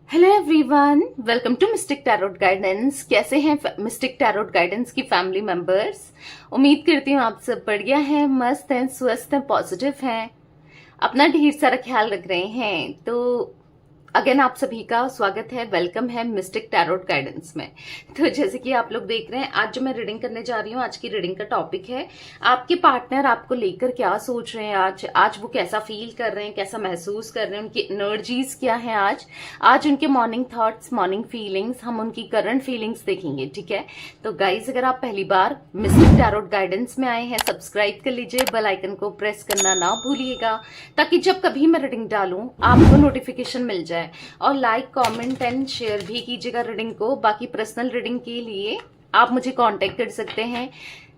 Hello everyone, welcome to mystic tarot guidance. कैसे हैं mystic tarot guidance की family members? उम्मीद करती हूँ आप सब बढ़िया हैं, मस्त हैं, स्वस्थ हैं, पॉजिटिव हैं, अपना ढेर सारा ख्याल रख रहे हैं। तो अगेन आप सभी का स्वागत है, वेलकम है मिस्टिक टैरोट गाइडेंस में। तो जैसे कि आप लोग देख रहे हैं, आज जो मैं रीडिंग करने जा रही हूँ, आज की रीडिंग का टॉपिक है आपके पार्टनर आपको लेकर क्या सोच रहे हैं। आज वो कैसा फील कर रहे हैं, कैसा महसूस कर रहे हैं, उनकी एनर्जीज क्या है आज उनके मॉर्निंग थॉट्स, मॉर्निंग फीलिंग्स, हम उनकी करंट फीलिंग्स देखेंगे। ठीक है, तो गाइज अगर आप पहली बार मिस्टिक टैरोट गाइडेंस में आए हैं, सब्सक्राइब कर लीजिए, बेल आइकन को प्रेस करना ना भूलिएगा, ताकि जब कभी मैं रीडिंग डालूं आपको नोटिफिकेशन मिल जाए। और लाइक, कमेंट एंड शेयर भी कीजिएगा रीडिंग को। बाकी पर्सनल रीडिंग के लिए आप मुझे कांटेक्ट कर सकते हैं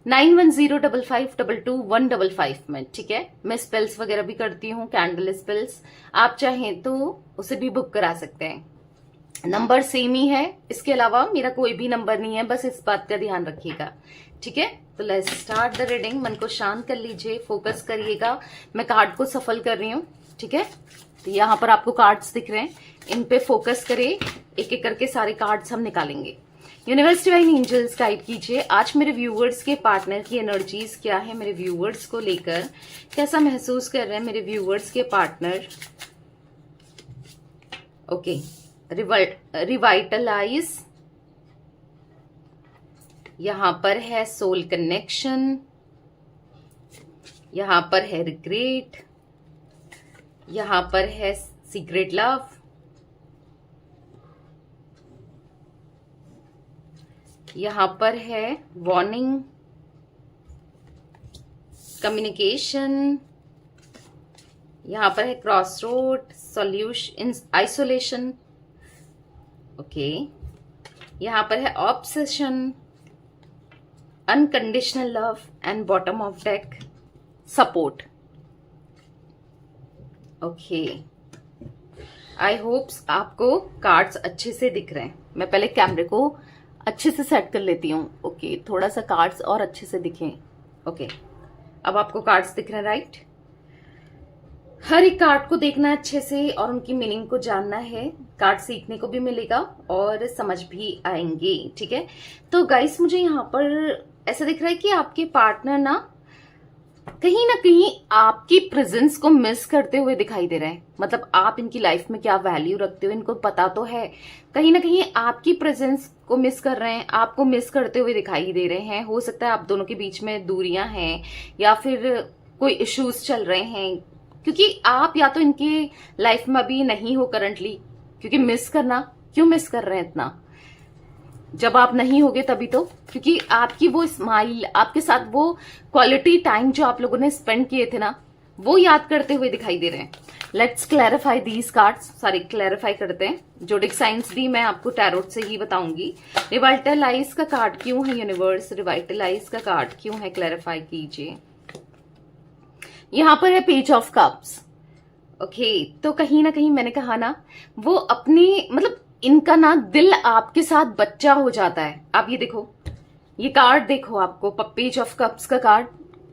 9105522155 में। ठीक है, मैं स्पेल्स वगैरह भी करती हूँ, कैंडल स्पेल्स, आप चाहें तो उसे भी बुक करा सकते हैं। नंबर सेम ही है, इसके अलावा मेरा कोई भी नंबर नहीं है, बस इस बात का ध्यान रखिएगा। ठीक है, तो लेट्स स्टार्ट द रीडिंग। मन को शांत कर लीजिए, फोकस करिएगा। मैं कार्ड को सफल कर रही हूँ। ठीक है, तो यहाँ पर आपको कार्ड्स दिख रहे हैं, इन पे फोकस करें, एक एक करके सारे कार्ड्स हम निकालेंगे। यूनिवर्स डिवाइन एंजल्स गाइड कीजिए, आज मेरे व्यूअर्स के पार्टनर की एनर्जीज क्या है, मेरे व्यूअर्स को लेकर कैसा महसूस कर रहे हैं मेरे व्यूअर्स के पार्टनर। ओके, रिवाइटलाइज, यहां पर है सोल कनेक्शन, यहां पर है रिग्रेट, यहां पर है सीक्रेट लव, यहां पर है वार्निंग, कम्युनिकेशन, यहां पर है cross road, solution, isolation. Okay, यहां पर है obsession, unconditional love and bottom of deck support. Okay, I hopes आपको कार्ड्स अच्छे से दिख रहे हैं। मैं पहले कैमरे को अच्छे से सेट कर लेती हूँ। ओके, थोड़ा सा कार्ड्स और अच्छे से दिखें। ओके, अब आपको कार्ड्स दिख रहे हैं, राइट? हर एक कार्ड को देखना है अच्छे से और उनकी मीनिंग को जानना है। कार्ड सीखने को भी मिलेगा और समझ भी आएंगे। ठीक है, तो गाइस मुझे यहाँ पर ऐसा दिख रहा है कि आपके पार्टनर ना कहीं आपकी प्रेजेंस को मिस करते हुए दिखाई दे रहे हैं। मतलब आप इनकी लाइफ में क्या वैल्यू रखते हो इनको पता तो है, कहीं ना कहीं आपकी प्रेजेंस को मिस कर रहे हैं, आपको मिस करते हुए दिखाई दे रहे हैं। हो सकता है आप दोनों के बीच में दूरियां हैं या फिर कोई इश्यूज चल रहे हैं, क्योंकि आप या तो इनके लाइफ में अभी नहीं हो करंटली, क्योंकि मिस करना, क्यों मिस कर रहे हैं इतना? जब आप नहीं होगे तभी तो, क्योंकि आपकी वो स्माइल, आपके साथ वो क्वालिटी टाइम जो आप लोगों ने स्पेंड किए थे ना, वो याद करते हुए दिखाई दे रहे हैं। लेट्स क्लैरिफाई दीज कार्ड्स, सारे क्लैरिफाई करते हैं। जोडिक साइंस भी मैं आपको टैरोट से ही बताऊंगी। रिवाइटलाइज का कार्ड क्यों है यूनिवर्स, रिवाइटलाइज का कार्ड क्यों है, क्लैरिफाई कीजिए। यहां पर है पेज ऑफ कप्स। ओके, तो कहीं ना कहीं मैंने कहा ना, वो अपनी मतलब इनका ना दिल आपके साथ बच्चा हो जाता है। आप ये देखो, ये कार्ड देखो, आपको पेज ऑफ कप्स का कार्ड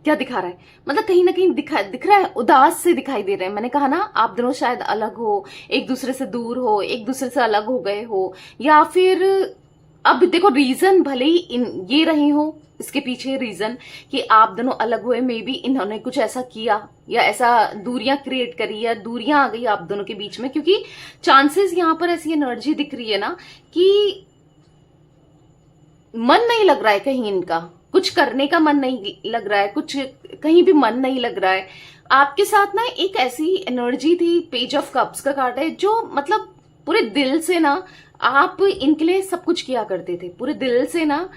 क्या दिखा रहा है, मतलब कहीं ना कहीं दिख रहा है, उदास से दिखाई दे रहे हैं। मैंने कहा ना, आप दोनों शायद अलग हो, एक दूसरे से दूर हो, एक दूसरे से अलग हो गए हो, या फिर अब देखो रीजन भले ही ये रहे हो, इसके पीछे रीजन कि आप दोनों अलग हुए, मे बी इन्होंने कुछ ऐसा किया या ऐसा दूरियां क्रिएट करी या दूरियां आ गई आप दोनों के बीच में, क्योंकि चांसेस यहां पर ऐसी एनर्जी दिख रही है ना कि मन नहीं लग रहा है कहीं, इनका कुछ करने का मन नहीं लग रहा है, कुछ कहीं भी मन नहीं लग रहा है। आपके साथ ना एक ऐसी एनर्जी थी, पेज ऑफ कप्स का कार्ड है, जो मतलब पूरे दिल से ना आप इनके लिए सब कुछ किया करते थे, पूरे दिल से ना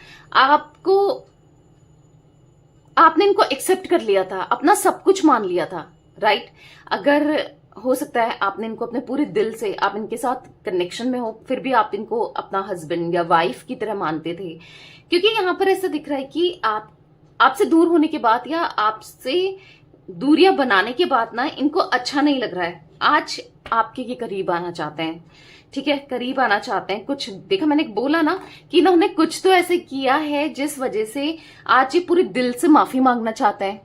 आपने इनको एक्सेप्ट कर लिया था, अपना सब कुछ मान लिया था, राइट? अगर हो सकता है आपने इनको अपने पूरे दिल से, आप इनके साथ कनेक्शन में हो, फिर भी आप इनको अपना हस्बैंड या वाइफ की तरह मानते थे, क्योंकि यहां पर ऐसा दिख रहा है कि आपसे दूर होने के बाद या आपसे दूरियां बनाने के बाद ना इनको अच्छा नहीं लग रहा है। आज आपके ये करीब आना चाहते हैं, ठीक है, करीब आना चाहते हैं। कुछ देखा, मैंने बोला ना कि इन्होंने कुछ तो ऐसे किया है जिस वजह से आज ये पूरे दिल से माफी मांगना चाहते हैं।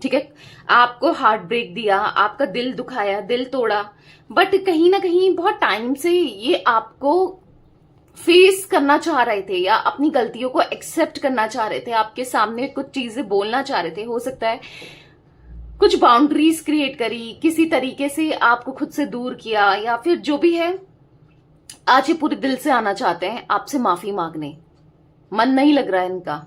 ठीक है, आपको हार्ट ब्रेक दिया, आपका दिल दुखाया, दिल तोड़ा, बट कहीं ना कहीं बहुत टाइम से ये आपको फेस करना चाह रहे थे या अपनी गलतियों को एक्सेप्ट करना चाह रहे थे, आपके सामने कुछ चीजें बोलना चाह रहे थे। हो सकता है कुछ बाउंड्रीज क्रिएट करी, किसी तरीके से आपको खुद से दूर किया, या फिर जो भी है, आज ये पूरे दिल से आना चाहते हैं आपसे माफी मांगने। मन नहीं लग रहा है इनका,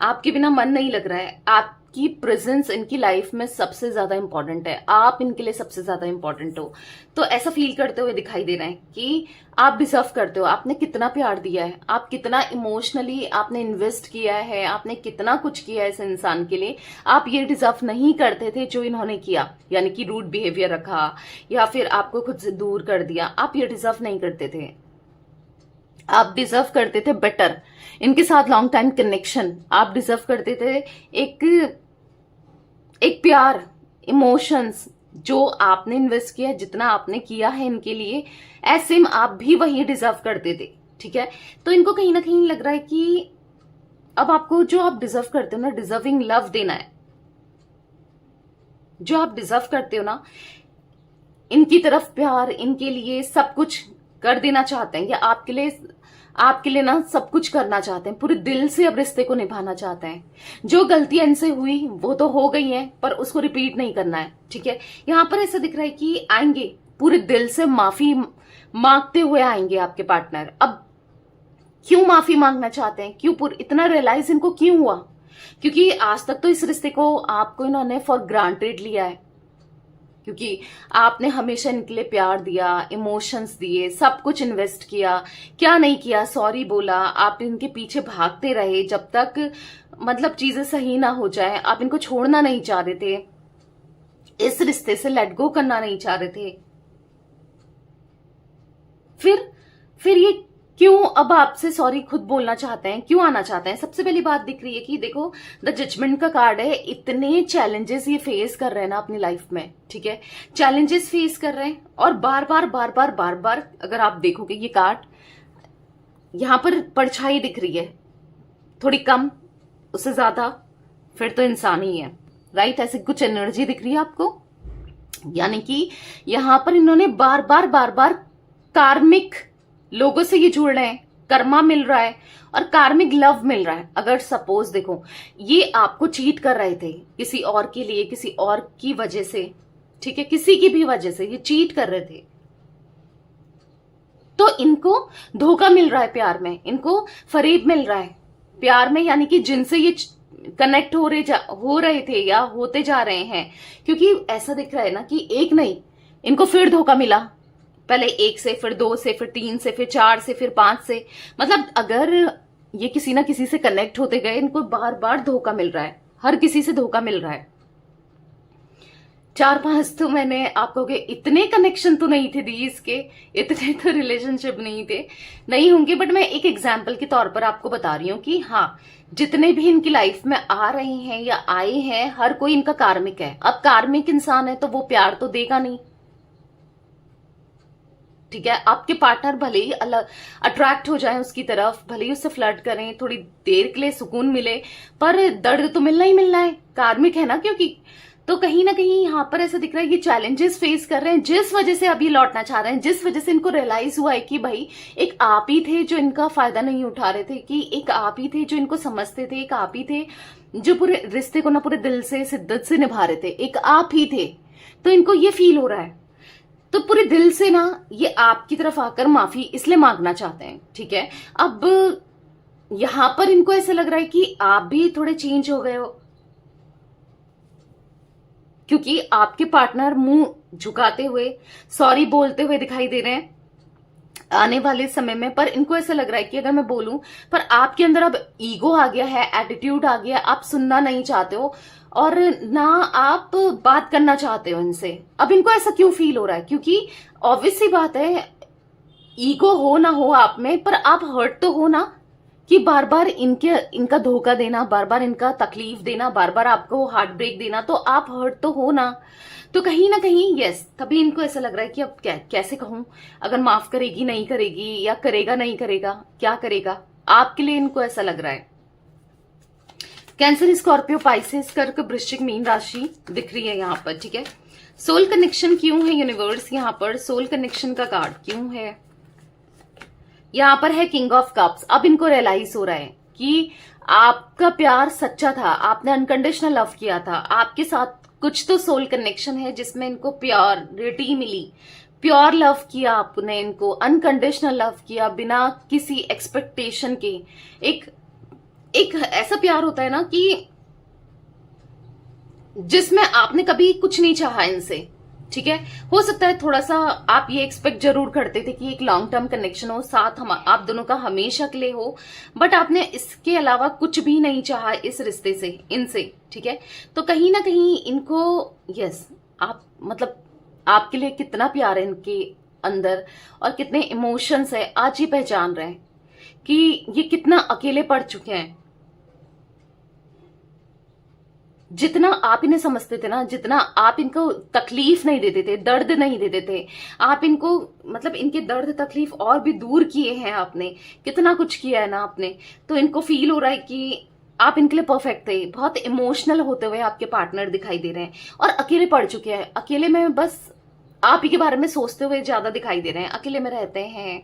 आपके बिना मन नहीं लग रहा है। आपकी प्रेजेंस इनकी लाइफ में सबसे ज्यादा इंपॉर्टेंट है, आप इनके लिए सबसे ज्यादा इंपॉर्टेंट हो। तो ऐसा फील करते हुए दिखाई दे रहे हैं कि आप डिजर्व करते हो। आपने कितना प्यार दिया है, आप कितना इमोशनली आपने इन्वेस्ट किया है, आपने कितना कुछ किया है इस इंसान के लिए। आप ये डिजर्व नहीं करते थे जो इन्होंने किया, यानी कि रूड बिहेवियर रखा या फिर आपको खुद से दूर कर दिया। आप ये डिजर्व नहीं करते थे। आप डिजर्व करते थे बेटर, इनके साथ लॉन्ग टाइम कनेक्शन। आप डिजर्व करते थे एक प्यार, इमोशंस जो आपने इन्वेस्ट किया, जितना आपने किया है इनके लिए, ऐसे में आप भी वही डिजर्व करते थे। ठीक है, तो इनको कहीं ना कहीं लग रहा है कि अब आपको जो आप डिजर्व करते हो ना, डिजर्विंग लव देना है। जो आप डिजर्व करते हो ना, इनकी तरफ प्यार, इनके लिए सब कुछ कर देना चाहते हैं, या आपके लिए ना सब कुछ करना चाहते हैं, पूरे दिल से अब रिश्ते को निभाना चाहते हैं। जो गलतियां इनसे हुई वो तो हो गई हैं, पर उसको रिपीट नहीं करना है। ठीक है, यहां पर ऐसा दिख रहा है कि आएंगे पूरे दिल से माफी मांगते हुए आएंगे आपके पार्टनर। अब क्यों माफी मांगना चाहते हैं, क्यों इतना रियलाइज इनको क्यों हुआ? क्योंकि आज तक तो इस रिश्ते को आपको इन्होंने फॉर ग्रांटेड लिया है, क्योंकि आपने हमेशा इनके लिए प्यार दिया, इमोशंस दिए, सब कुछ इन्वेस्ट किया, क्या नहीं किया, सॉरी बोला, आप इनके पीछे भागते रहे जब तक मतलब चीजें सही ना हो जाए। आप इनको छोड़ना नहीं चाह रहे थे, इस रिश्ते से लेट गो करना नहीं चाह रहे थे। फिर ये क्यों अब आपसे सॉरी खुद बोलना चाहते हैं, क्यों आना चाहते हैं? सबसे पहली बात दिख रही है कि देखो, द जजमेंट का कार्ड है। इतने चैलेंजेस ये फेस कर रहे हैं ना अपनी लाइफ में, ठीक है, चैलेंजेस फेस कर रहे हैं, और बार बार अगर आप देखोगे ये कार्ड, यहां पर परछाई दिख रही है, थोड़ी कम, उससे ज्यादा, फिर तो इंसान ही है, राइट? ऐसे कुछ एनर्जी दिख रही है आपको, यानी कि यहां पर इन्होंने बार बार कार्मिक लोगों से ये जुड़ रहे हैं, कर्मा मिल रहा है और कार्मिक लव मिल रहा है। अगर सपोज देखो, ये आपको चीट कर रहे थे किसी और के लिए, किसी और की वजह से, ठीक है, किसी की भी वजह से ये चीट कर रहे थे, तो इनको धोखा मिल रहा है प्यार में, इनको फरेब मिल रहा है प्यार में, यानी कि जिनसे ये कनेक्ट हो रहे थे या होते जा रहे हैं। क्योंकि ऐसा दिख रहा है ना कि एक नहीं, इनको फिर धोखा मिला, पहले 1 से, फिर 2 से, फिर 3 से, फिर 4 से, फिर 5 से। मतलब अगर ये किसी ना किसी से कनेक्ट होते गए, इनको बार बार धोखा मिल रहा है, हर किसी से धोखा मिल रहा है। 4-5 तो मैंने आप कहोगे इतने कनेक्शन तो नहीं थे दी इसके, इतने तो रिलेशनशिप नहीं होंगे, बट मैं एक एग्जाम्पल के तौर पर आपको बता रही हूं कि हाँ, जितने भी इनकी लाइफ में आ रहे हैं या आए हैं, हर कोई इनका कार्मिक है। अब कार्मिक इंसान है तो वो प्यार तो देगा नहीं, ठीक है। आपके पार्टनर भले ही अलग अट्रैक्ट हो जाए उसकी तरफ, भले ही उससे फ्लर्ट करें, थोड़ी देर के लिए सुकून मिले, पर दर्द तो मिलना ही मिलना है, कार्मिक है ना, क्योंकि तो कहीं ना कहीं यहाँ पर ऐसा दिख रहा है ये चैलेंजेस फेस कर रहे हैं, जिस वजह से अब ये लौटना चाह रहे हैं, जिस वजह से इनको रियलाइज हुआ है कि भाई एक आप ही थे जो इनका फायदा नहीं उठा रहे थे, कि एक आप ही थे जो इनको समझते थे, एक आप ही थे जो पूरे रिश्ते को ना पूरे दिल से, शिद्दत से निभा रहे थे, एक आप ही थे। तो इनको ये फील हो रहा है, तो पूरे दिल से ना ये आपकी तरफ आकर माफी इसलिए मांगना चाहते हैं, ठीक है। अब यहां पर इनको ऐसा लग रहा है कि आप भी थोड़े चेंज हो गए हो, क्योंकि आपके पार्टनर मुंह झुकाते हुए, सॉरी बोलते हुए दिखाई दे रहे हैं आने वाले समय में। पर इनको ऐसा लग रहा है कि अगर मैं बोलूं, पर आपके अंदर अब ईगो आ गया है, एटीट्यूड आ गया, आप सुनना नहीं चाहते हो और ना आप बात करना चाहते हो इनसे। अब इनको ऐसा क्यों फील हो रहा है? क्योंकि ऑब्वियस सी बात है, ईगो हो ना हो आप में, पर आप हर्ट तो हो ना, कि बार बार इनका धोखा देना, बार बार इनका तकलीफ देना, बार बार आपको हार्ट ब्रेक देना, तो आप हर्ट तो हो ना। तो कहीं ना कहीं यस, तभी इनको ऐसा लग रहा है कि अब कैसे कहूं, अगर माफ करेगी नहीं करेगी, या करेगा नहीं करेगा, क्या करेगा, आपके लिए इनको ऐसा लग रहा है। कैंसर, स्कॉर्पियो, पाइसेस, कर्क, वृश्चिक, मीन राशि दिख रही है यहाँ पर, ठीक है। सोल कनेक्शन क्यों है यूनिवर्स यहाँ पर, सोल कनेक्शन का कार्ड क्यों है यहाँ पर है किंग ऑफ कप्स। अब इनको रियलाइज हो रहा है कि आपका प्यार सच्चा था, आपने अनकंडीशनल लव किया था, आपके साथ कुछ तो सोल कनेक्शन है जिसमें इनको प्योरिटी मिली, प्योर लव किया आपने, इनको अनकंडीशनल लव किया बिना किसी एक्सपेक्टेशन के। एक ऐसा प्यार होता है ना कि जिसमें आपने कभी कुछ नहीं चाहा इनसे, ठीक है। हो सकता है थोड़ा सा आप ये एक्सपेक्ट जरूर करते थे कि एक लॉन्ग टर्म कनेक्शन हो, साथ हम आप दोनों का हमेशा के लिए हो, बट आपने इसके अलावा कुछ भी नहीं चाहा इस रिश्ते से, इनसे, ठीक है। तो कहीं ना कहीं इनको यस, आप मतलब आपके लिए कितना प्यार है इनके अंदर और कितने इमोशंस है, आज ये पहचान रहे हैं कि ये कितना अकेले पड़ चुके हैं। जितना आप इन्हें समझते थे ना, जितना आप इनको तकलीफ नहीं देते थे, दर्द नहीं देते थे, आप इनको मतलब इनके दर्द तकलीफ और भी दूर किए हैं आपने, कितना कुछ किया है ना आपने। तो इनको फील हो रहा है कि आप इनके लिए परफेक्ट थे। बहुत इमोशनल होते हुए आपके पार्टनर दिखाई दे रहे हैं और अकेले पड़ चुके हैं। अकेले में बस आप ही के बारे में सोचते हुए ज्यादा दिखाई दे रहे हैं, अकेले में रहते हैं।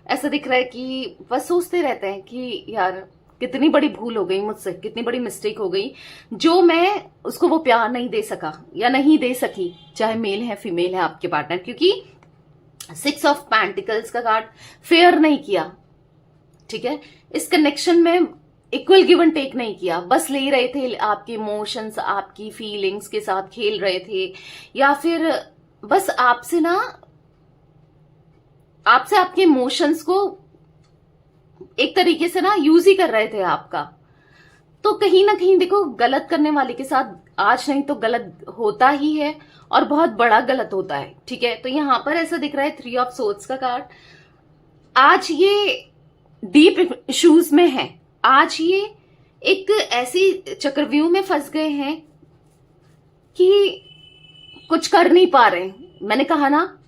ऐसा दिख रहा है कि बस सोचते रहते हैं कि यार कितनी बड़ी भूल हो गई मुझसे, कितनी बड़ी मिस्टेक हो गई जो मैं उसको वो प्यार नहीं दे सका या नहीं दे सकी, चाहे मेल है फीमेल है आपके पार्टनर। क्योंकि 6 ऑफ पेंटिकल्स का कार्ड फेयर नहीं किया, ठीक है। इस कनेक्शन में इक्वल गिव एंड टेक नहीं किया, बस ले रहे थे आपके इमोशंस, आपकी फीलिंग्स के साथ खेल रहे थे, या फिर बस आपसे आपके इमोशंस को एक तरीके से ना यूज ही कर रहे थे आपका। तो कहीं ना कहीं देखो, गलत करने वाले के साथ आज नहीं तो गलत होता ही है और बहुत बड़ा गलत होता है, ठीक है। तो यहां पर ऐसा दिख रहा है 3 ऑफ सोर्ड्स का कार्ड। आज ये डीप इश्यूज में है, आज ये एक ऐसी चक्रव्यूह में फंस गए हैं कि कुछ कर नहीं पा रहे। मैंने कहा ना,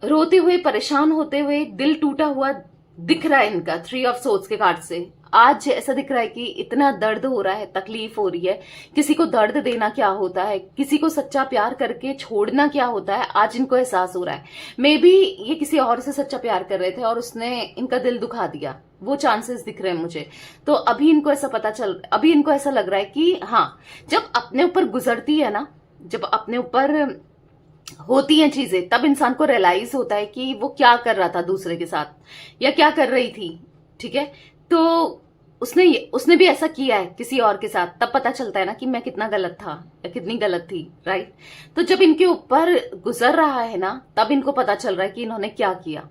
रोते हुए, परेशान होते हुए, दिल टूटा हुआ दिख रहा है इनका 3 ऑफ सोर्ड्स के कार्ड से। आज ऐसा दिख रहा है कि इतना दर्द हो रहा है, तकलीफ हो रही है। किसी को दर्द देना क्या होता है, किसी को सच्चा प्यार करके छोड़ना क्या होता है, आज इनको एहसास हो रहा है। मे बी ये किसी और से सच्चा प्यार कर रहे थे और उसने इनका दिल दुखा दिया, वो चांसेस दिख रहे हैं मुझे। तो अभी इनको ऐसा लग रहा है कि हाँ, जब अपने ऊपर गुजरती है ना, जब अपने ऊपर होती हैं चीजें, तब इंसान को रियलाइज होता है कि वो क्या कर रहा था दूसरे के साथ या क्या कर रही थी, ठीक है। तो उसने भी ऐसा किया है किसी और के साथ, तब पता चलता है ना कि मैं कितना गलत था या कितनी गलत थी, राइट। तो जब इनके ऊपर गुजर रहा है ना, तब इनको पता चल रहा है कि इन्होंने क्या किया।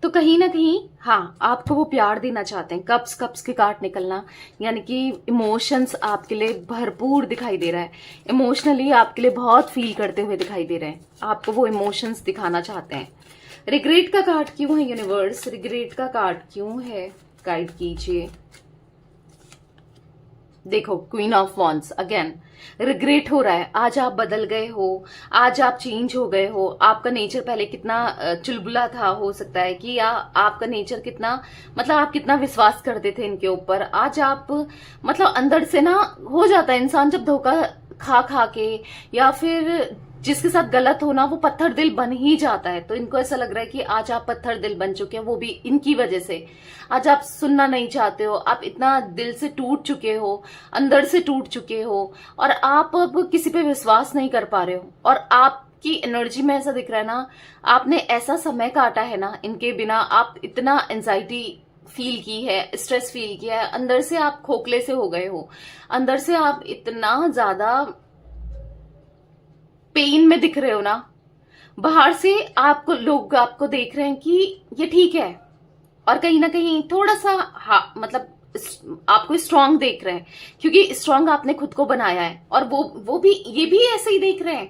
तो कहीं ना कहीं हाँ, आपको वो प्यार देना चाहते हैं। कप्स के कार्ड निकलना यानी कि इमोशंस आपके लिए भरपूर दिखाई दे रहा है, इमोशनली आपके लिए बहुत फील करते हुए दिखाई दे रहे हैं, आपको वो इमोशंस दिखाना चाहते हैं। रिग्रेट का कार्ड क्यों है यूनिवर्स, रिग्रेट का कार्ड क्यों है, गाइड कीजिए। देखो, queen of wands again, regret हो रहा है। आज आप बदल गए हो, आज आप चेंज हो गए हो। आपका नेचर पहले कितना चुलबुला था, हो सकता है कि या आपका नेचर कितना मतलब आप कितना विश्वास करते थे इनके ऊपर। आज आप मतलब अंदर से ना हो जाता है इंसान जब धोखा खा के या फिर जिसके साथ गलत हो ना, वो पत्थर दिल बन ही जाता है। तो इनको ऐसा लग रहा है कि आज आप पत्थर दिल बन चुके हैं, वो भी इनकी वजह से। आज आप सुनना नहीं चाहते हो, आप इतना दिल से टूट चुके हो, अंदर से टूट चुके हो और आप अब किसी पे विश्वास नहीं कर पा रहे हो। और आपकी एनर्जी में ऐसा दिख रहा है ना, आपने ऐसा समय काटा है ना इनके बिना, आप इतना एंजाइटी फील की है, स्ट्रेस फील किया है, अंदर से आप खोखले से हो गए हो, अंदर से आप इतना ज्यादा पेन में दिख रहे हो ना। बाहर से लोग आपको देख रहे हैं कि ये ठीक है और कहीं ना कहीं थोड़ा सा मतलब आपको स्ट्रांग देख रहे हैं, क्योंकि स्ट्रांग आपने खुद को बनाया है। और वो भी ये भी ऐसे ही देख रहे हैं,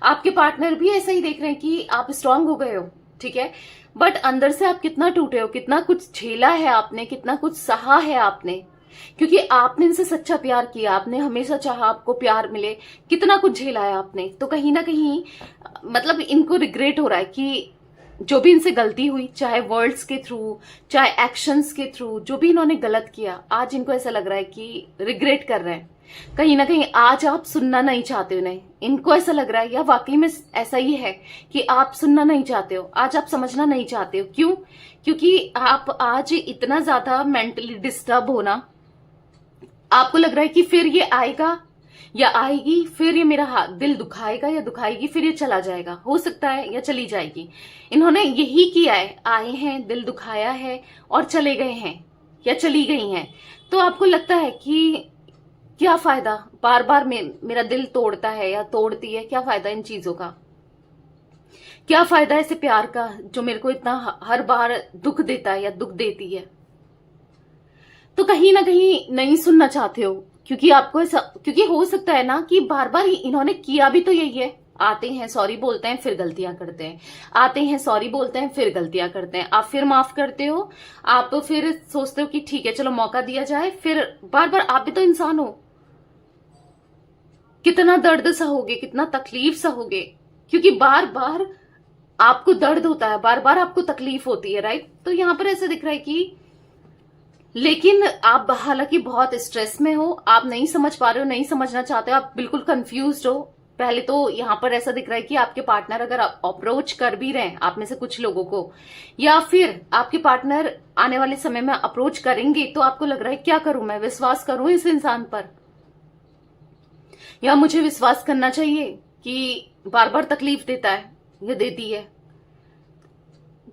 आपके पार्टनर भी ऐसा ही देख रहे हैं कि आप स्ट्रांग हो गए हो, ठीक है। बट अंदर से आप कितना टूटे हो, कितना कुछ झेला है आपने, कितना कुछ सहा है आपने, क्योंकि आपने इनसे सच्चा प्यार किया, आपने हमेशा चाहा आपको प्यार मिले, कितना कुछ झेला है आपने। तो कहीं ना कहीं मतलब इनको रिग्रेट हो रहा है कि जो भी इनसे गलती हुई, चाहे वर्ड्स के थ्रू, चाहे एक्शंस के थ्रू, जो भी इन्होंने गलत किया, आज इनको ऐसा लग रहा है कि रिग्रेट कर रहे हैं। कहीं ना कहीं आज आप सुनना नहीं चाहते हो इन्हें, इनको ऐसा लग रहा है या वाकई में ऐसा ही है कि आप सुनना नहीं चाहते हो, आज आप समझना नहीं चाहते हो। क्यों? क्योंकि आप आज इतना ज्यादा मेंटली डिस्टर्ब हो ना, आपको लग रहा है कि फिर ये आएगा या आएगी, फिर ये मेरा दिल दुखाएगा या दुखाएगी, फिर ये चला जाएगा, हो सकता है, या चली जाएगी। इन्होंने यही किया है, आए हैं, दिल दुखाया है और चले गए हैं या चली गई हैं। तो आपको लगता है कि क्या फायदा, बार बार मेरा दिल तोड़ता है या तोड़ती है, क्या फायदा इन चीजों का, क्या फायदा ऐसे प्यार का जो मेरे को इतना हर बार दुख देता है या दुख देती है। तो कहीं ना कहीं नहीं सुनना चाहते हो, क्योंकि आपको ऐसा, क्योंकि हो सकता है ना कि बार बार इन्होंने किया भी तो यही है, आते हैं सॉरी बोलते हैं फिर गलतियां करते हैं, आते हैं सॉरी बोलते हैं फिर गलतियां करते हैं, आप फिर माफ करते हो, आप फिर सोचते हो कि ठीक है चलो मौका दिया जाए, फिर बार बार। आप भी तो इंसान हो, कितना दर्द सहोगे, कितना तकलीफ सहोगे, क्योंकि बार बार आपको दर्द होता है, बार बार आपको तकलीफ होती है, राइट। तो यहां पर ऐसा दिख रहा है कि, लेकिन आप हालांकि बहुत स्ट्रेस में हो, आप नहीं समझ पा रहे हो, नहीं समझना चाहते हो, आप बिल्कुल कंफ्यूज्ड हो। पहले तो यहां पर ऐसा दिख रहा है कि आपके पार्टनर अगर अप्रोच कर भी रहे हैं आप में से कुछ लोगों को, या फिर आपके पार्टनर आने वाले समय में अप्रोच करेंगे, तो आपको लग रहा है क्या करूं मैं, विश्वास करूं इस इंसान पर, या मुझे विश्वास करना चाहिए कि बार बार तकलीफ देता है या देती है।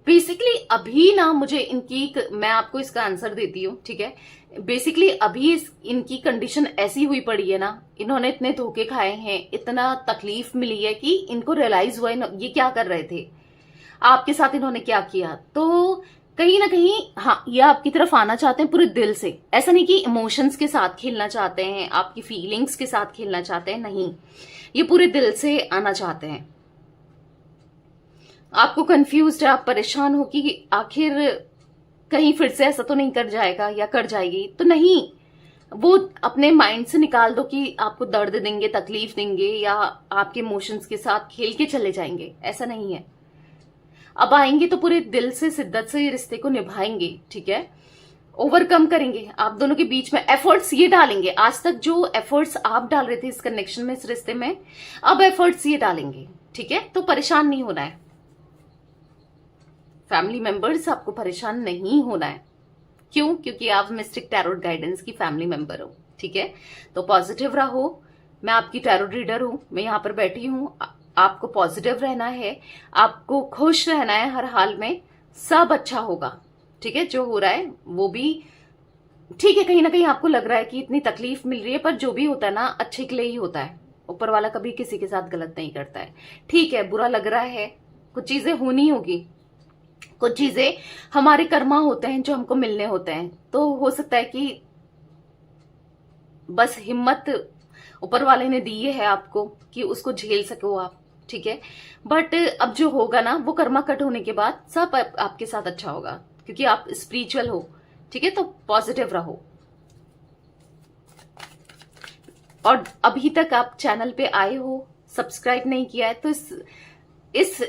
बेसिकली अभी ना मुझे इनकी, मैं आपको इसका आंसर देती हूँ, ठीक है। बेसिकली अभी इनकी कंडीशन ऐसी हुई पड़ी है ना, इन्होंने इतने धोखे खाए हैं, इतना तकलीफ मिली है कि इनको रियलाइज हुआ है ये क्या कर रहे थे, आपके साथ इन्होंने क्या किया। तो कहीं ना कहीं हाँ, ये आपकी तरफ आना चाहते हैं पूरे दिल से, ऐसा नहीं कि इमोशंस के साथ खेलना चाहते हैं, आपकी फीलिंग्स के साथ खेलना चाहते हैं, नहीं, ये पूरे दिल से आना चाहते हैं। आपको कंफ्यूज्ड है, आप परेशान हो कि आखिर कहीं फिर से ऐसा तो नहीं कर जाएगा या कर जाएगी, तो नहीं, वो अपने माइंड से निकाल दो कि आपको दर्द देंगे, तकलीफ देंगे या आपके इमोशंस के साथ खेल के चले जाएंगे, ऐसा नहीं है। अब आएंगे तो पूरे दिल से, शिद्दत से रिश्ते को निभाएंगे, ठीक है, ओवरकम करेंगे, आप दोनों के बीच में एफर्ट्स ये डालेंगे। आज तक जो एफर्ट्स आप डाल रहे थे इस कनेक्शन में, इस रिश्ते में, अब एफर्ट्स ये डालेंगे, ठीक है। तो परेशान नहीं होना है, फैमिली मेंबर्स आपको परेशान नहीं होना है। क्यों? क्योंकि आप मिस्टिक टैरोट गाइडेंस की फैमिली मेंबर हो, ठीक है। तो पॉजिटिव रहो, मैं आपकी टैरोट रीडर हूं, मैं यहां पर बैठी हूं, आपको पॉजिटिव रहना है, आपको खुश रहना है, हर हाल में सब अच्छा होगा, ठीक है। जो हो रहा है वो भी ठीक है, कहीं ना कहीं आपको लग रहा है कि इतनी तकलीफ मिल रही है, पर जो भी होता है ना अच्छे के लिए ही होता है, ऊपर वाला कभी किसी के साथ गलत नहीं करता है, ठीक है। बुरा लग रहा है, कुछ चीजें होनी होगी, कुछ चीजें हमारे कर्मा होते हैं जो हमको मिलने होते हैं, तो हो सकता है कि बस हिम्मत ऊपर वाले ने दी है आपको कि उसको झेल सको आप, ठीक है। बट अब जो होगा ना वो कर्मा कट होने के बाद सब आपके साथ अच्छा होगा, क्योंकि आप स्पिरिचुअल हो, ठीक है। तो पॉजिटिव रहो, और अभी तक आप चैनल पे आए हो, सब्सक्राइब नहीं किया है, तो इस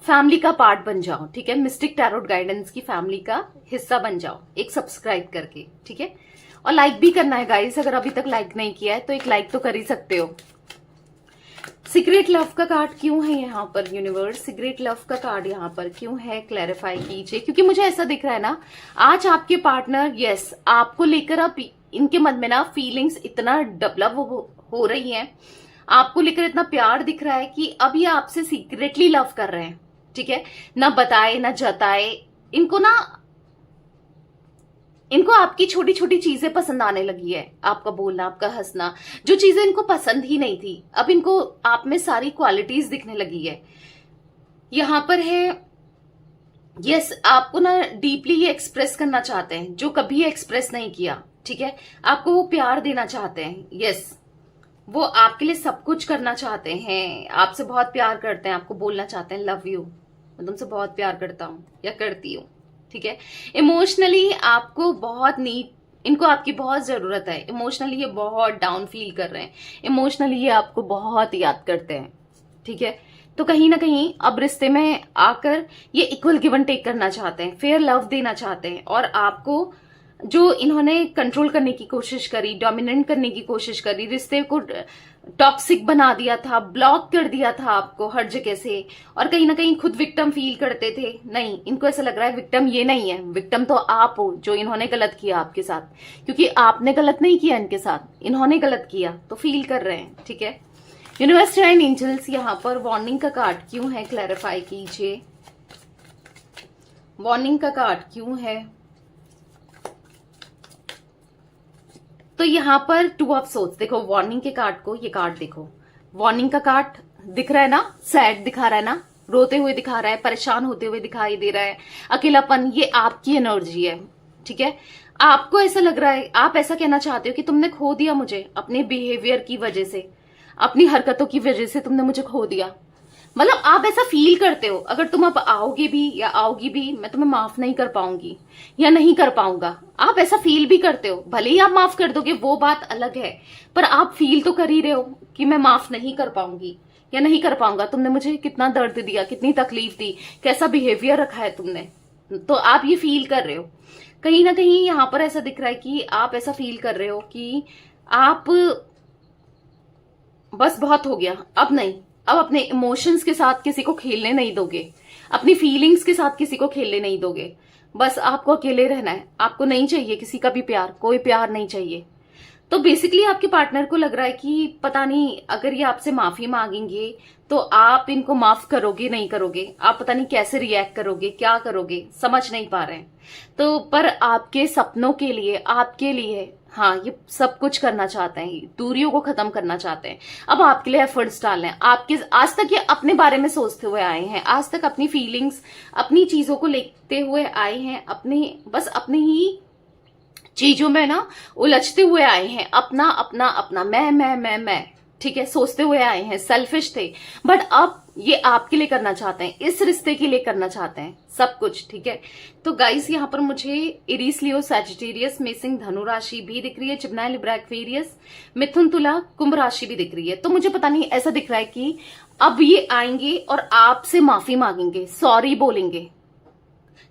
फैमिली का पार्ट बन जाओ, ठीक है। मिस्टिक टैरोट गाइडेंस की फैमिली का हिस्सा बन जाओ एक सब्सक्राइब करके, ठीक है। और लाइक भी करना है गाइस, अगर अभी तक लाइक नहीं किया है तो एक लाइक तो कर ही सकते हो। सीक्रेट लव का कार्ड क्यों है यहाँ पर यूनिवर्स, सीक्रेट लव का कार्ड यहाँ पर क्यों है, क्लैरिफाई कीजिए। क्योंकि मुझे ऐसा दिख रहा है ना, आज आपके पार्टनर, यस, आपको लेकर अब इनके मन में ना फीलिंग्स इतना डेवलप हो रही हैं, आपको लेकर इतना प्यार दिख रहा है कि अब ये आपसे सीक्रेटली लव कर रहे हैं, ठीक है। ना बताए ना जताए, इनको आपकी छोटी छोटी चीजें पसंद आने लगी है, आपका बोलना, आपका हंसना, जो चीजें इनको पसंद ही नहीं थी, अब इनको आप में सारी क्वालिटीज दिखने लगी है। यहां पर है, यस, आपको ना डीपली ये एक्सप्रेस करना चाहते हैं जो कभी एक्सप्रेस नहीं किया, ठीक है। आपको वो प्यार देना चाहते हैं, यस, वो आपके लिए सब कुछ करना चाहते हैं, आपसे बहुत प्यार करते हैं, आपको बोलना चाहते हैं लव यू, मैं तुमसे बहुत प्यार करता हूं या करती हूँ, ठीक है। इमोशनली आपको बहुत इनको आपकी बहुत जरूरत है, इमोशनली ये बहुत डाउन फील कर रहे हैं, इमोशनली ये आपको बहुत याद करते हैं, ठीक है। तो कहीं ना कहीं अब रिश्ते में आकर ये इक्वल गिव एंड टेक करना चाहते हैं, फेयर लव देना चाहते हैं, और आपको जो इन्होंने कंट्रोल करने की कोशिश करी, डोमिनेंट करने की कोशिश करी, रिश्ते को टॉक्सिक बना दिया था, ब्लॉक कर दिया था आपको हर जगह से, और कहीं ना कहीं खुद विक्टिम फील करते थे। नहीं, इनको ऐसा लग रहा है विक्टिम ये नहीं है, विक्टिम तो आप हो जो इन्होंने गलत किया आपके साथ, क्योंकि आपने गलत नहीं किया इनके साथ, इन्होंने गलत किया, तो फील कर रहे हैं। ठीक है, यूनिवर्स एंड एंजल्स यहाँ पर वार्निंग का कार्ड क्यों है, क्लैरिफाई कीजिए। वार्निंग का कार्ड क्यों है? तो यहाँ पर 2 ऑफ सोर्ड्स, देखो वार्निंग के कार्ड को, ये कार्ड देखो, वार्निंग का कार्ड दिख रहा है ना, सैड दिखा रहा है ना, रोते हुए दिखा रहा है, परेशान होते हुए दिखाई दे रहा है, अकेलापन, ये आपकी एनर्जी है। ठीक है, आपको ऐसा लग रहा है, आप ऐसा कहना चाहते हो कि तुमने खो दिया मुझे अपने बिहेवियर की वजह से, अपनी हरकतों की वजह से तुमने मुझे खो दिया। मतलब आप ऐसा फील करते हो, अगर तुम अब आओगे भी या आओगी भी, मैं तुम्हें माफ नहीं कर पाऊंगी या नहीं कर पाऊंगा। आप ऐसा फील भी करते हो, भले ही आप माफ कर दोगे वो बात अलग है, पर आप फील तो कर ही रहे हो कि मैं माफ नहीं कर पाऊंगी या नहीं कर पाऊंगा। तुमने मुझे कितना दर्द दिया, कितनी तकलीफ दी, कैसा बिहेवियर रखा है तुमने, तो आप ये फील कर रहे हो। कहीं ना कहीं यहां पर ऐसा दिख रहा है कि आप ऐसा फील कर रहे हो कि आप बस बहुत हो गया, अब नहीं, अब अपने इमोशंस के साथ किसी को खेलने नहीं दोगे, अपनी फीलिंग्स के साथ किसी को खेलने नहीं दोगे, बस आपको अकेले रहना है, आपको नहीं चाहिए किसी का भी प्यार, कोई प्यार नहीं चाहिए। तो बेसिकली आपके पार्टनर को लग रहा है कि पता नहीं अगर ये आपसे माफी मांगेंगे तो आप इनको माफ करोगे नहीं करोगे, आप पता नहीं कैसे रिएक्ट करोगे, क्या करोगे, समझ नहीं पा रहे हैं। तो पर आपके सपनों के लिए, आपके लिए, हाँ, ये सब कुछ करना चाहते हैं, दूरियों को खत्म करना चाहते हैं, अब आपके लिए एफर्ट्स डालने हैं। आपके आज तक ये अपने बारे में सोचते हुए आए हैं, आज तक अपनी फीलिंग्स, अपनी चीजों को लेते हुए आए हैं, अपनी बस अपनी ही चीजों में ना उलझते हुए आए हैं, अपना अपना अपना, मैं, ठीक है, सोचते हुए आए हैं, सेल्फिश थे, बट अब ये आपके लिए करना चाहते हैं, इस रिश्ते के लिए करना चाहते हैं सब कुछ। ठीक है, तो गाइस यहाँ पर मुझे एरीज, लियो, सैजिटेरियस, मेषिंग, धनु राशि भी दिख रही है, जिम्नाई, लिब्रा, एक्वेरियस, मिथुन, तुला, कुंभ राशि भी दिख रही है। तो मुझे पता नहीं, ऐसा दिख रहा है कि अब ये आएंगे और आपसे माफी मांगेंगे, सॉरी बोलेंगे।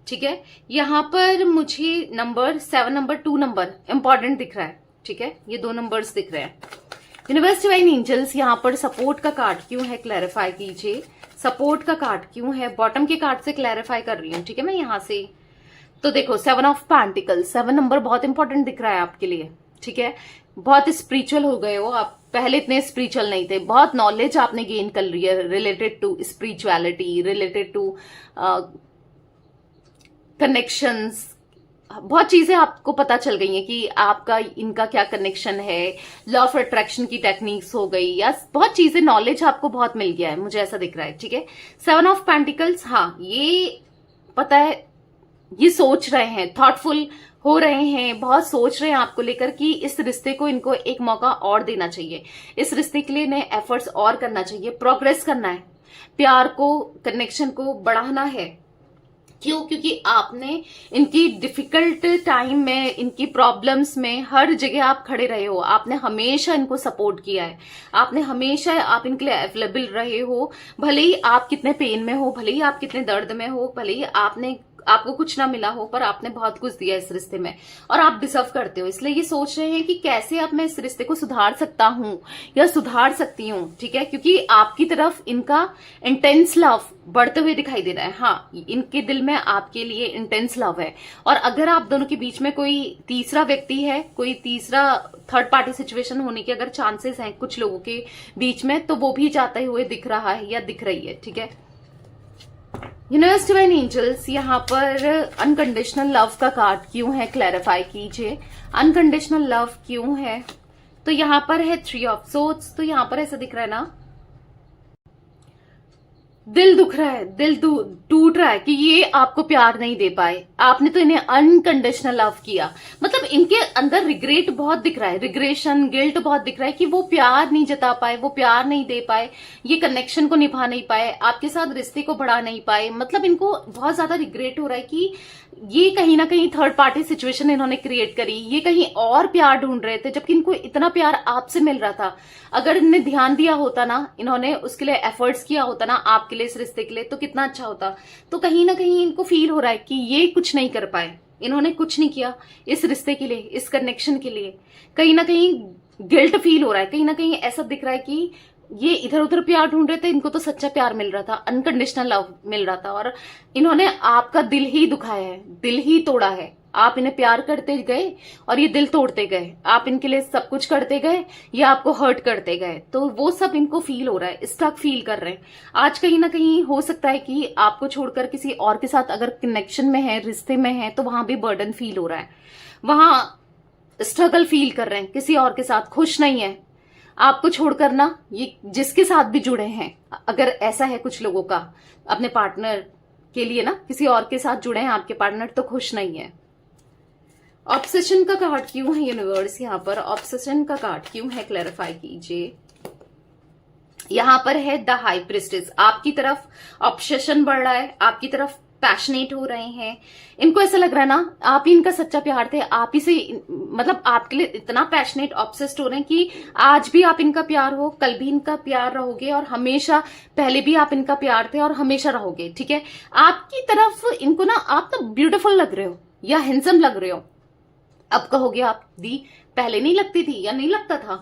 ठीक है, यहां पर मुझे नंबर 7 नंबर 2 नंबर इंपॉर्टेंट दिख रहा है। ठीक है, ये 2 नंबर्स दिख रहे हैं। यूनिवर्स डिवाइन एंजल्स यहाँ पर सपोर्ट का कार्ड क्यों है, क्लैरिफाई कीजिए। सपोर्ट का कार्ड क्यों है, बॉटम के कार्ड से क्लैरिफाई कर रही हूँ। ठीक है, मैं यहां से तो देखो 7 ऑफ पेंटिकल्स, 7 नंबर बहुत इंपॉर्टेंट दिख रहा है आपके लिए। ठीक है, बहुत स्पिरिचुअल हो गए हो आप, पहले इतने स्पिरिचुअल नहीं थे, बहुत नॉलेज आपने गेन कर ली है related to spirituality, related to connections, बहुत चीजें आपको पता चल गई हैं कि आपका इनका क्या कनेक्शन है, लॉ ऑफ अट्रैक्शन की टेक्निक्स हो गई, या बहुत चीजें, नॉलेज आपको बहुत मिल गया है, मुझे ऐसा दिख रहा है। ठीक है, 7 ऑफ पेंटिकल्स, हाँ, ये पता है, ये सोच रहे हैं, थॉटफुल हो रहे हैं, बहुत सोच रहे हैं आपको लेकर कि इस रिश्ते को इनको एक मौका और देना चाहिए, इस रिश्ते के लिए नए एफर्ट्स और करना चाहिए, प्रोग्रेस करना है, प्यार को, कनेक्शन को बढ़ाना है। क्यों? क्योंकि आपने इनकी डिफिकल्ट टाइम में, इनकी प्रॉब्लम्स में हर जगह आप खड़े रहे हो, आपने हमेशा इनको सपोर्ट किया है, आपने हमेशा, आप इनके लिए अवेलेबल रहे हो, भले ही आप कितने पेन में हो, भले ही आप कितने दर्द में हो, भले ही आपको कुछ ना मिला हो, पर आपने बहुत कुछ दिया इस रिश्ते में और आप डिजर्व करते हो। इसलिए ये सोच रहे हैं कि कैसे अब मैं इस रिश्ते को सुधार सकता हूं या सुधार सकती हूं। ठीक है, क्योंकि आपकी तरफ इनका इंटेंस लव बढ़ते हुए दिखाई दे रहा है। हाँ, इनके दिल में आपके लिए इंटेंस लव है, और अगर आप दोनों के बीच में कोई तीसरा व्यक्ति है, कोई तीसरा थर्ड पार्टी सिचुएशन होने के अगर चांसेस हैं कुछ लोगों के बीच में, तो वो भी जाते हुए दिख रहा है या दिख रही है। ठीक है, यूनिवर्स डिवाइन एंजल्स यहाँ पर अनकंडीशनल लव का कार्ड क्यों है, क्लैरिफाई कीजिए। अनकंडीशनल लव क्यों है? तो यहाँ पर है 3 ऑफ सोर्ड्स, तो यहाँ पर ऐसा दिख रहा है ना, दिल दुख रहा है, दिल टूट रहा है कि ये आपको प्यार नहीं दे पाए। आपने तो इन्हें अनकंडीशनल लव किया, मतलब इनके अंदर रिग्रेट बहुत दिख रहा है, रिग्रेशन, गिल्ट बहुत दिख रहा है कि वो प्यार नहीं जता पाए, वो प्यार नहीं दे पाए, ये कनेक्शन को निभा नहीं पाए, आपके साथ रिश्ते को बढ़ा नहीं पाए। मतलब इनको बहुत ज्यादा रिग्रेट हो रहा है कि ये कहीं ना कहीं थर्ड पार्टी सिचुएशन इन्होंने क्रिएट करी, ये कहीं और प्यार ढूंढ रहे थे, जबकि इनको इतना प्यार आपसे मिल रहा था। अगर इन्होंने ध्यान दिया होता ना, इन्होंने उसके लिए एफर्ट्स किया होता ना आपके लिए, इस रिश्ते के लिए, तो कितना अच्छा होता। तो कहीं ना कहीं इनको फील हो रहा है कि ये कुछ नहीं कर पाए, इन्होंने कुछ नहीं किया इस रिश्ते के लिए, इस कनेक्शन के लिए। कहीं ना कहीं गिल्ट फील हो रहा है, कहीं ना कहीं ऐसा दिख रहा है कि ये इधर उधर प्यार ढूंढ रहे थे, इनको तो सच्चा प्यार मिल रहा था, अनकंडीशनल लव मिल रहा था, और इन्होंने आपका दिल ही दुखाया है, दिल ही तोड़ा है। आप इन्हें प्यार करते गए और ये दिल तोड़ते गए, आप इनके लिए सब कुछ करते गए, ये आपको हर्ट करते गए। तो वो सब इनको फील हो रहा है, स्टक फील कर रहे हैं। आज कहीं ना कहीं हो सकता है कि आपको छोड़कर किसी और के साथ अगर कनेक्शन में है, रिश्ते में है, तो वहां भी बर्डन फील हो रहा है, वहां स्ट्रगल फील कर रहे हैं, किसी और के साथ खुश नहीं है। आपको छोड़कर ना, ये जिसके साथ भी जुड़े हैं, अगर ऐसा है कुछ लोगों का, अपने पार्टनर के लिए ना किसी और के साथ जुड़े हैं आपके पार्टनर, तो खुश नहीं है। ऑब्सेशन का कार्ड क्यों है यूनिवर्स यहाँ पर? ऑब्सेशन का कार्ड क्यों है, क्लैरिफाई कीजिए। यहाँ पर है द हाई प्रिस्टेस, आपकी तरफ ऑब्सेशन बढ़ रहा है, आपकी तरफ पैशनेट हो रहे हैं। इनको ऐसा लग रहा है ना, आप ही इनका सच्चा प्यार थे, आप ही से, मतलब आपके लिए इतना पैशनेट ऑब्सेस्ड हो रहे हैं कि आज भी आप इनका प्यार हो, कल भी इनका प्यार रहोगे, और हमेशा, पहले भी आप इनका प्यार थे और हमेशा रहोगे। ठीक है, आपकी तरफ इनको ना, आप तो ब्यूटीफुल लग रहे हो या हैंडसम लग रहे हो। अब कहोगे आप दी पहले नहीं लगती थी या नहीं लगता था?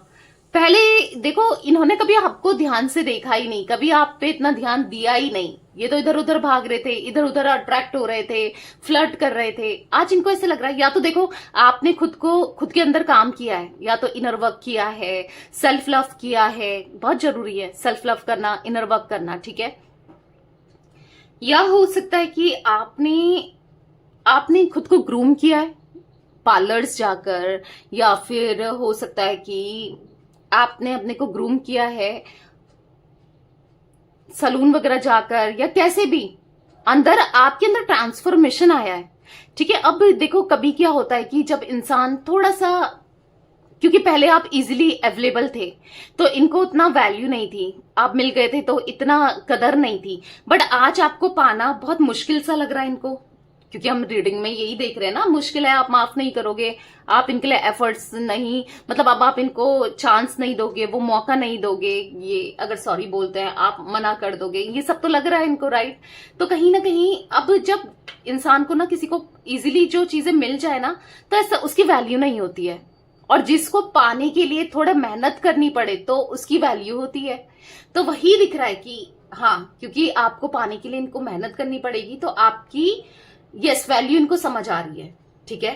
पहले देखो, इन्होंने कभी आपको ध्यान से देखा ही नहीं, कभी आप पे इतना ध्यान दिया ही नहीं। ये तो इधर उधर भाग रहे थे, इधर उधर अट्रैक्ट हो रहे थे, फ्लर्ट कर रहे थे। आज इनको ऐसे लग रहा है, या तो देखो आपने खुद के अंदर काम किया है, या तो इनर वर्क किया है, सेल्फ लव किया है। बहुत जरूरी है सेल्फ लव करना, इनर वर्क करना, ठीक है। या हो सकता है कि आपने खुद को ग्रूम किया है पार्लर्स जाकर, या फिर हो सकता है कि आपने अपने को ग्रूम किया है सलून वगैरह जाकर, या कैसे भी अंदर आपके अंदर ट्रांसफॉर्मेशन आया है। ठीक है, अब देखो कभी क्या होता है कि जब इंसान थोड़ा सा, क्योंकि पहले आप इजीली अवेलेबल थे तो इनको उतना वैल्यू नहीं थी, आप मिल गए थे तो इतना कदर नहीं थी, बट आज आपको पाना बहुत मुश्किल सा लग रहा है इनको, क्योंकि हम रीडिंग में यही देख रहे हैं ना, मुश्किल है, आप माफ नहीं करोगे, आप इनके लिए एफर्ट्स नहीं, मतलब अब आप इनको चांस नहीं दोगे, वो मौका नहीं दोगे, ये अगर सॉरी बोलते हैं आप मना कर दोगे, ये सब तो लग रहा है इनको, राइट। तो कहीं ना कहीं अब जब इंसान को ना किसी को इजीली जो चीजें मिल जाए ना, तो ऐसा उसकी वैल्यू नहीं होती है, और जिसको पाने के लिए थोड़ा मेहनत करनी पड़े तो उसकी वैल्यू होती है। तो वही दिख रहा है कि हाँ, क्योंकि आपको पाने के लिए इनको मेहनत करनी पड़ेगी, तो आपकी यस वैल्यू इनको समझ आ रही है, ठीक है,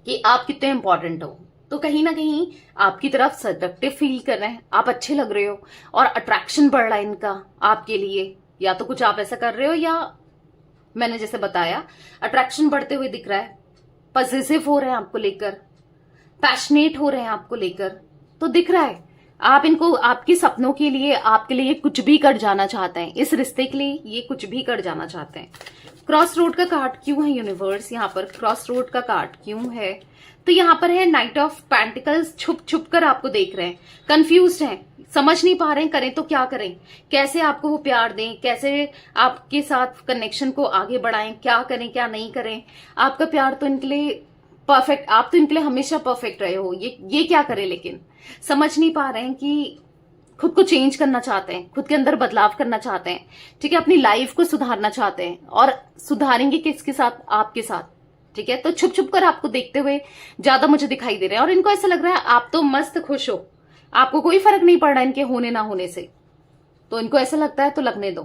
कि आप कितने इंपॉर्टेंट हो। तो कहीं ना कहीं आपकी तरफ सेडक्टिव फील कर रहे हैं, आप अच्छे लग रहे हो, और अट्रैक्शन बढ़ रहा है इनका आपके लिए। या तो कुछ आप ऐसा कर रहे हो, या मैंने जैसे बताया अट्रैक्शन बढ़ते हुए दिख रहा है, पॉजिटिव हो रहे हैं आपको लेकर, पैशनेट हो रहे हैं आपको लेकर। तो दिख रहा है आप इनको आपके सपनों के लिए, आपके लिए कुछ भी कर जाना चाहते हैं, इस रिश्ते के लिए ये कुछ भी कर जाना चाहते हैं। क्रॉस रोड का कार्ड क्यों है यूनिवर्स? यहाँ पर क्रॉस रोड का कार्ड क्यों है? तो यहाँ पर है नाइट ऑफ पेंटिकल्स, छुप छुप कर आपको देख रहे हैं, कंफ्यूज्ड हैं, समझ नहीं पा रहे हैं करें तो क्या करें, कैसे आपको वो प्यार दें, कैसे आपके साथ कनेक्शन को आगे बढ़ाएं, क्या करें क्या नहीं करें। आपका प्यार तो इनके लिए परफेक्ट, आप तो इनके लिए हमेशा परफेक्ट रहे हो, ये क्या करें, लेकिन समझ नहीं पा रहे हैं कि खुद को चेंज करना चाहते हैं, खुद के अंदर बदलाव करना चाहते हैं, ठीक है, अपनी लाइफ को सुधारना चाहते हैं, और सुधारेंगे किसके साथ? आपके साथ, ठीक है। तो छुप छुप कर आपको देखते हुए ज्यादा मुझे दिखाई दे रहे हैं, और इनको ऐसा लग रहा है आप तो मस्त खुश हो, आपको कोई फर्क नहीं पड़ रहा इनके होने ना होने से। तो इनको ऐसा लगता है तो लगने दो,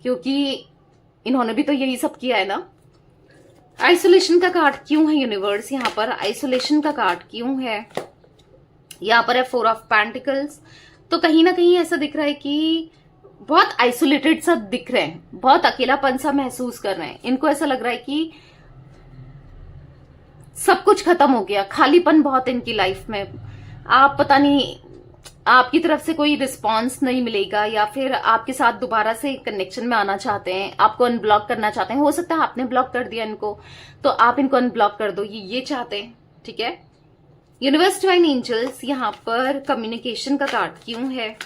क्योंकि इन्होंने भी तो यही सब किया है ना। आइसोलेशन का कार्ड क्यों है यूनिवर्स? यहाँ पर आइसोलेशन का कार्ड क्यों है? यहाँ पर है 4 ऑफ पेंटिकल्स। तो कहीं ना कहीं ऐसा दिख रहा है कि बहुत आइसोलेटेड सा दिख रहे हैं, बहुत अकेलापन सा महसूस कर रहे हैं। इनको ऐसा लग रहा है कि सब कुछ खत्म हो गया, खालीपन बहुत इनकी लाइफ में। आप पता नहीं आपकी तरफ से कोई रिस्पांस नहीं मिलेगा, या फिर आपके साथ दोबारा से कनेक्शन में आना चाहते हैं, आपको अनब्लॉक करना चाहते हैं। हो सकता है आपने ब्लॉक कर दिया इनको, तो आप इनको अनब्लॉक कर दो, ये चाहते हैं। ठीक है, यूनिवर्स डिवाइन एंजल्स यहाँ पर कम्युनिकेशन का कार्ड क्यों है?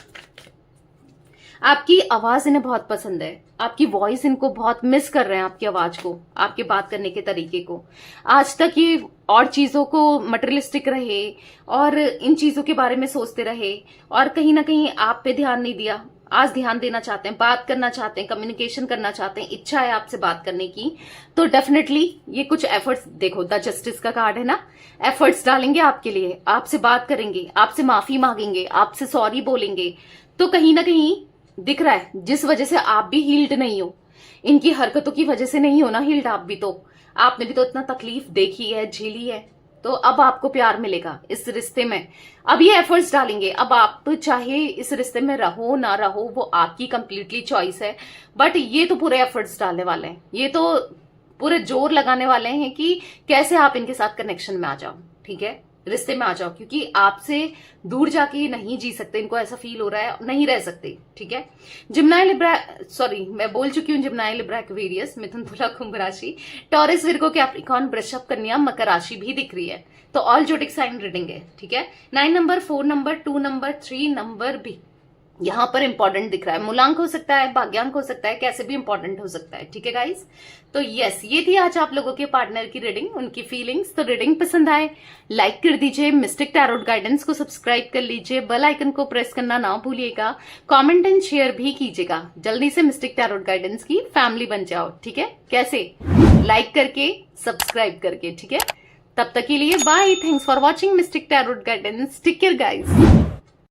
आपकी आवाज इन्हें बहुत पसंद है, आपकी वॉइस इनको बहुत मिस कर रहे हैं, आपकी आवाज को, आपके बात करने के तरीके को। आज तक ये और चीजों को मटेरियलिस्टिक रहे और इन चीजों के बारे में सोचते रहे और कहीं ना कहीं आप पे ध्यान नहीं दिया। आज ध्यान देना चाहते हैं, बात करना चाहते हैं, कम्युनिकेशन करना चाहते हैं, इच्छा है आपसे बात करने की, तो डेफिनेटली ये कुछ एफर्ट्स, देखो द जस्टिस का कार्ड है ना, एफर्ट्स डालेंगे आपके लिए, आपसे बात करेंगे, आपसे माफी मांगेंगे, आपसे सॉरी बोलेंगे। तो कहीं ना कहीं दिख रहा है जिस वजह से आप भी हील्ड नहीं हो, इनकी हरकतों की वजह से नहीं हो ना हील्ड, आप भी तो, आपने भी तो इतना तकलीफ देखी है, झेली है, तो अब आपको प्यार मिलेगा इस रिश्ते में। अब ये एफर्ट्स डालेंगे, अब आप चाहे इस रिश्ते में रहो ना रहो वो आपकी कंप्लीटली चॉइस है, बट ये तो पूरे एफर्ट्स डालने वाले हैं, ये तो पूरे जोर लगाने वाले हैं कि कैसे आप इनके साथ कनेक्शन में आ जाओ। ठीक है, रिश्ते में आ जाओ, क्योंकि आपसे दूर जाके नहीं जी सकते, इनको ऐसा फील हो रहा है, नहीं रह सकते। ठीक है, जिम्नाई लिब्रा, सॉरी मैं बोल चुकी हूँ, जिम्नाई लिब्रा एक्वेरियस, मिथुन तुला कुंभ राशि, टॉरस विर्गो कैप्रिकॉर्न वृषभ कन्या मकर राशि भी दिख रही है, तो ऑल जोडिक साइन रीडिंग है। ठीक है, 9 नंबर, 4 नंबर, 2 नंबर, 3 नंबर भी यहां पर इंपॉर्टेंट दिख रहा है, मूलांक हो सकता है, भाग्यांक हो सकता है, कैसे भी इंपॉर्टेंट हो सकता है। ठीक है गाइस, तो यस, ये थी आज आप लोगों के पार्टनर की रीडिंग, उनकी फीलिंग्स। तो रीडिंग पसंद आए लाइक कर दीजिए, मिस्टिक टैरोट गाइडेंस को सब्सक्राइब कर लीजिए, बेल आइकन को प्रेस करना ना भूलिएगा, कमेंट एंड शेयर भी कीजिएगा। जल्दी से मिस्टिक टैरोट गाइडेंस की फैमिली बन जाओ। ठीक है, कैसे? लाइक करके, सब्सक्राइब करके। ठीक है, तब तक के लिए bye, thanks for watching mystic tarot guidance, take care guys.